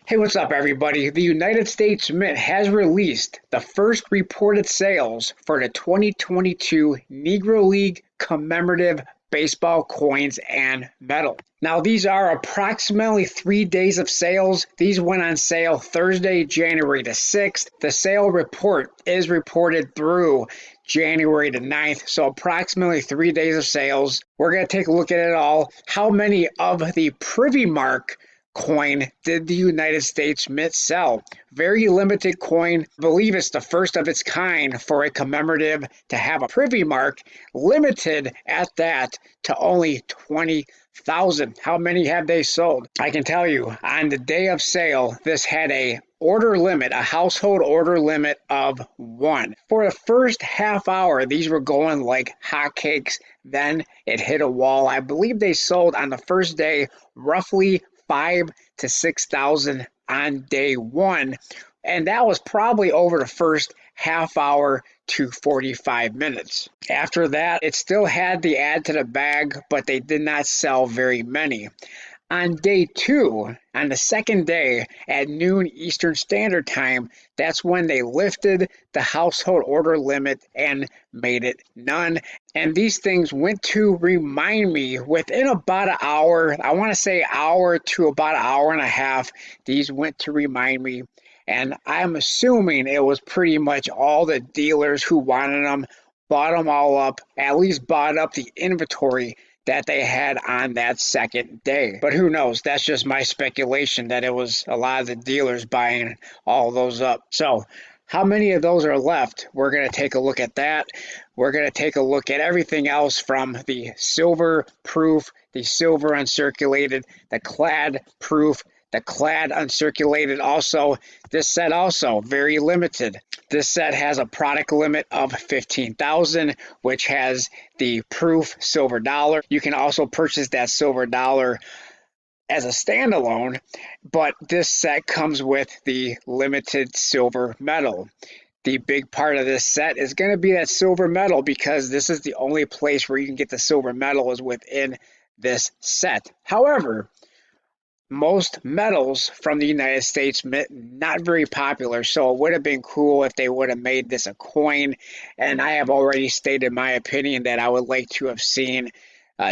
Hey, what's up, everybody? The United States Mint has released the first reported sales for the 2022 Negro League commemorative baseball coins and medal. Now, these are approximately 3 days of sales. These went on sale Thursday, January the 6th. The sale report is reported through January the 9th, so approximately 3 days of sales. We're going to take a look at it all. How many of the Privy Mark coin did the United States Mint sell? Very limited coin. I believe it's the first of its kind for a commemorative to have a privy mark, limited at that to only 20,000. How many have they sold? I can tell you, on the day of sale, this had a household order limit of 1. For the first half hour, these were going like hotcakes. Then it hit a wall. I believe they sold on the first day roughly 5 to 6,000 on day one, and that was probably over the first half hour to 45 minutes. After that, it still had the add to the bag, but they did not sell very many. On day two, on the second day at noon Eastern Standard Time, that's when they lifted the household order limit and made it none. And these things went to remind me within about an hour, I want to say hour to about an hour and a half, these went to remind me. And I'm assuming it was pretty much all the dealers who wanted them, bought them all up, at least bought up the inventory that they had on that second day. But who knows? That's just my speculation that it was a lot of the dealers buying all those up. So how many of those are left? We're going to take a look at that. We're going to take a look at everything else from the silver proof, the silver uncirculated, the clad proof, the clad uncirculated. Also, this set also very limited. This set has a product limit of 15,000, which has the proof silver dollar. You can also purchase that silver dollar as a standalone, but this set comes with the limited silver medal. The big part of this set is going to be that silver medal, because this is the only place where you can get the silver medal is within this set. However, most medals from the United States not very popular, so it would have been cool if they would have made this a coin. And I have already stated my opinion that I would like to have seen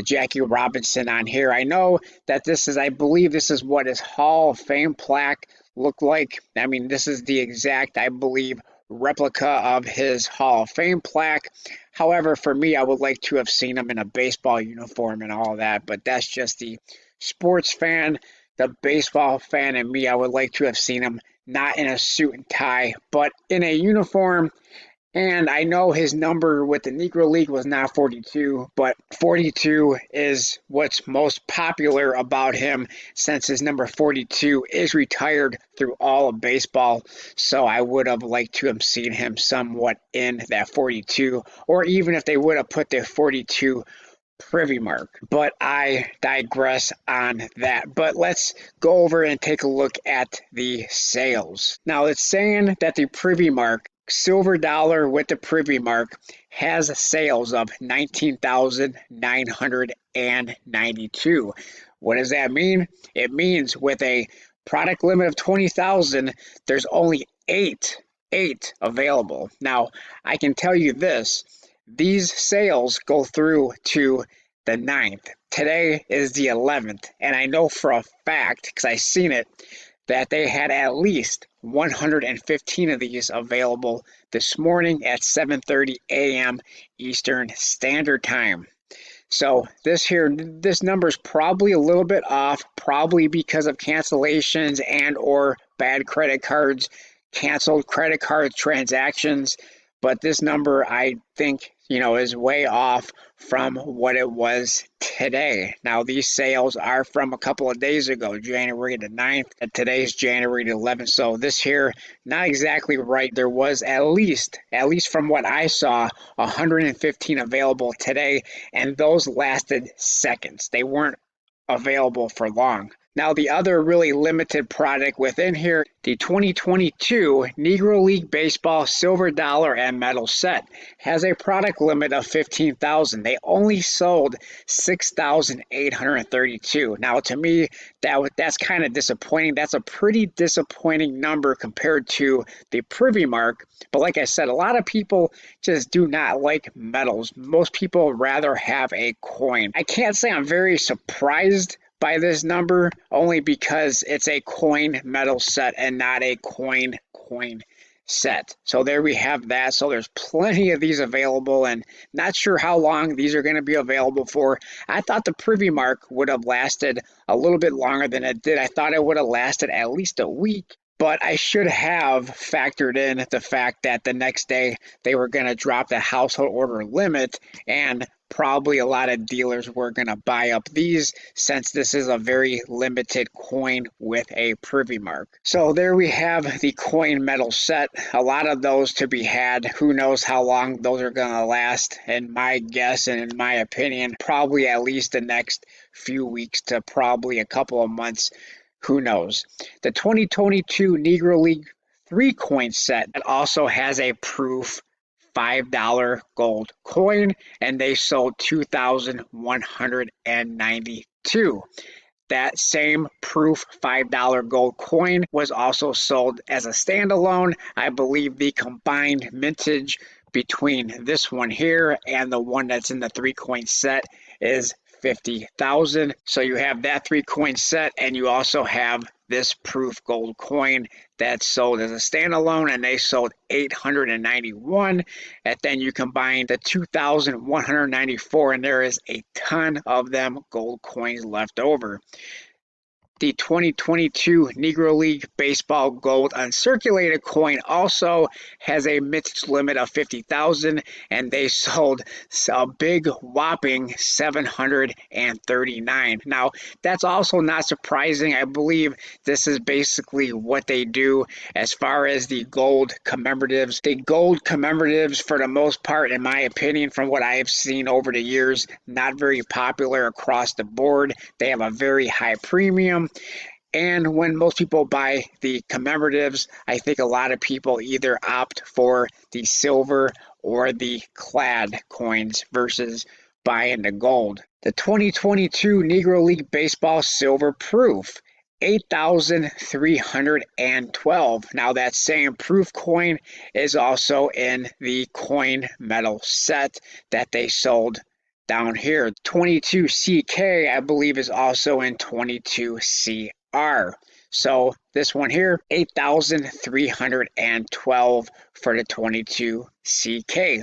Jackie Robinson on here. I know that I believe this is what his Hall of Fame plaque looked like. I mean, this is the exact, I believe, replica of his Hall of Fame plaque. However, for me, I would like to have seen him in a baseball uniform and all that, but that's just the sports fan. The baseball fan in me, I would like to have seen him not in a suit and tie, but in a uniform. And I know his number with the Negro League was not 42, but 42 is what's most popular about him, since his number 42 is retired through all of baseball. So I would have liked to have seen him somewhat in that 42, or even if they would have put the 42 privy mark. But I digress on that. But let's go over and take a look at the sales. Now, it's saying that the privy mark, silver dollar with the privy mark, has sales of 19,992. What does that mean? It means with a product limit of 20,000, there's only eight available. Now, I can tell you this. These sales go through to the 9th. Today is the 11th, and I know for a fact, because I seen it, that they had at least 115 of these available this morning at 7:30 a.m. Eastern Standard Time. So this number is probably a little bit off, probably because of cancellations and or bad credit cards, canceled credit card transactions. But this number, I think, is way off from what it was today. Now, these sales are from a couple of days ago, January the 9th, and today's January the 11th. So this here, not exactly right. There was at least from what I saw, 115 available today, and those lasted seconds. They weren't available for long. Now, the other really limited product within here, the 2022 Negro League Baseball Silver Dollar and Metal Set, has a product limit of 15,000. They only sold 6,832. Now, to me, that's kind of disappointing. That's a pretty disappointing number compared to the Privy Mark. But like I said, a lot of people just do not like metals. Most people rather have a coin. I can't say I'm very surprised by this number, only because it's a coin metal set and not a coin set. So there we have that. So there's plenty of these available, and not sure how long these are going to be available for. I thought the Privy Mark would have lasted a little bit longer than it did. I thought it would have lasted at least a week. But I should have factored in the fact that the next day they were going to drop the household order limit, and probably a lot of dealers were going to buy up these, since this is a very limited coin with a Privy Mark. So there we have the coin metal set. A lot of those to be had. Who knows how long those are going to last? In my guess and in my opinion, probably at least the next few weeks to probably a couple of months. Who knows? The 2022 Negro League 3-coin set also has a proof $5 gold coin, and they sold 2,192. That same proof $5 gold coin was also sold as a standalone. I believe the combined mintage between this one here and the one that's in the 3-coin set is 50,000. So you have that 3-coin set, and you also have this proof gold coin that's sold as a standalone, and they sold 891. And then you combine the 2,194, and there is a ton of them gold coins left over. The 2022 Negro League Baseball Gold Uncirculated coin also has a mintage limit of 50,000, and they sold a big whopping 739. Now, that's also not surprising. I believe this is basically what they do as far as the gold commemoratives. The gold commemoratives, for the most part, in my opinion, from what I have seen over the years, not very popular across the board. They have a very high premium. And when most people buy the commemoratives, I think a lot of people either opt for the silver or the clad coins versus buying the gold. The 2022 Negro League Baseball Silver Proof, 8,312. Now that same proof coin is also in the coin metal set that they sold down here. 22CK, I believe, is also in 22CR. So this one here, 8,312 for the 22CK.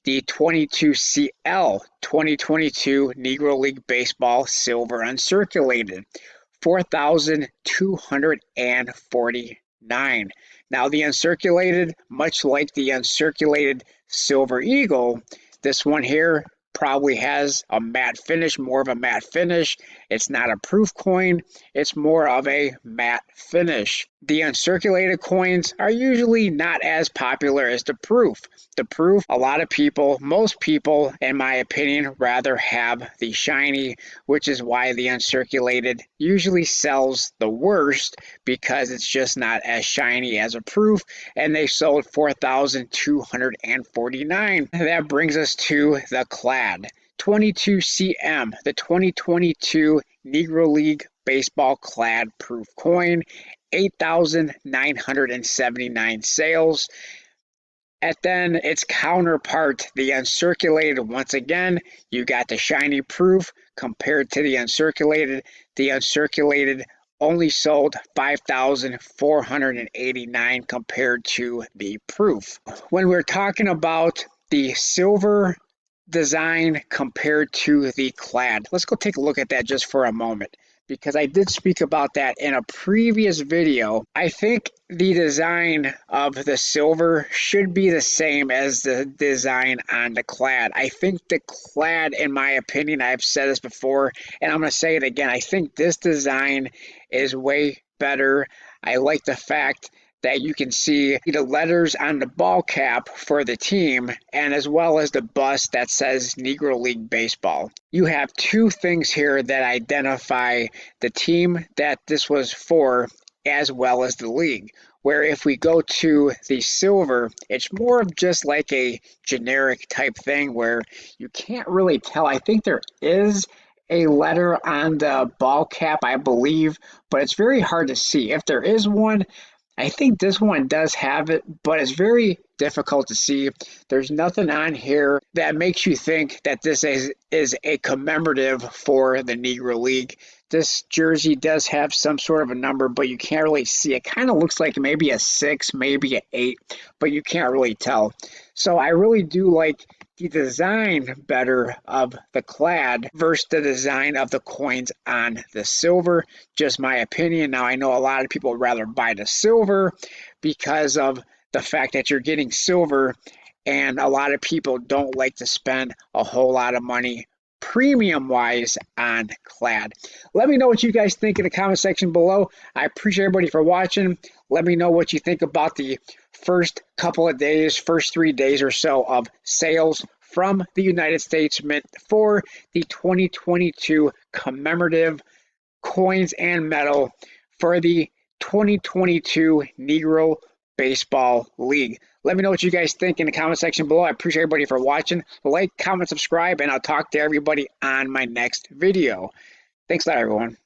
The 22CL, 2022 Negro League Baseball Silver Uncirculated, 4,249. Now the uncirculated, much like the uncirculated Silver Eagle, this one here probably has a matte finish, more of a matte finish. It's not a proof coin, it's more of a matte finish. The uncirculated coins are usually not as popular as the proof. The proof, a lot of people, most people, in my opinion, rather have the shiny, which is why the uncirculated usually sells the worst, because it's just not as shiny as a proof, and they sold 4,249. That brings us to the clad. 22CM, the 2022 Negro League Baseball Clad Proof Coin, 8,979 sales. And then its counterpart, the uncirculated, once again, you got the shiny proof compared to the uncirculated. The uncirculated only sold 5,489 compared to the proof. When we're talking about the silver design compared to the clad, let's go take a look at that just for a moment, because I did speak about that in a previous video. I think the design of the silver should be the same as the design on the clad. I think the clad, in my opinion, I've said this before, and I'm going to say it again, I think this design is way better. I like the fact that you can see the letters on the ball cap for the team, and as well as the bust that says Negro League Baseball. You have two things here that identify the team that this was for, as well as the league. Where if we go to the silver, it's more of just like a generic type thing where you can't really tell. I think there is a letter on the ball cap, I believe, but it's very hard to see. If there is one, I think this one does have it, but it's very difficult to see. There's nothing on here that makes you think that this is a commemorative for the Negro League. This jersey does have some sort of a number, but you can't really see. It kind of looks like maybe a 6, maybe an 8, but you can't really tell. So I really do like the design better of the clad versus the design of the coins on the silver. Just my opinion. Now I know a lot of people would rather buy the silver because of the fact that you're getting silver, and a lot of people don't like to spend a whole lot of money premium wise on clad. Let me know what you guys think in the comment section below. I appreciate everybody for watching. Let me know what you think about the first couple of days, first 3 days or so of sales from the United States Mint for the 2022 commemorative coins and metal for the 2022 Negro Baseball League. Let me know what you guys think in the comment section below. I appreciate everybody for watching. Like, comment, subscribe, and I'll talk to everybody on my next video. Thanks a lot, everyone.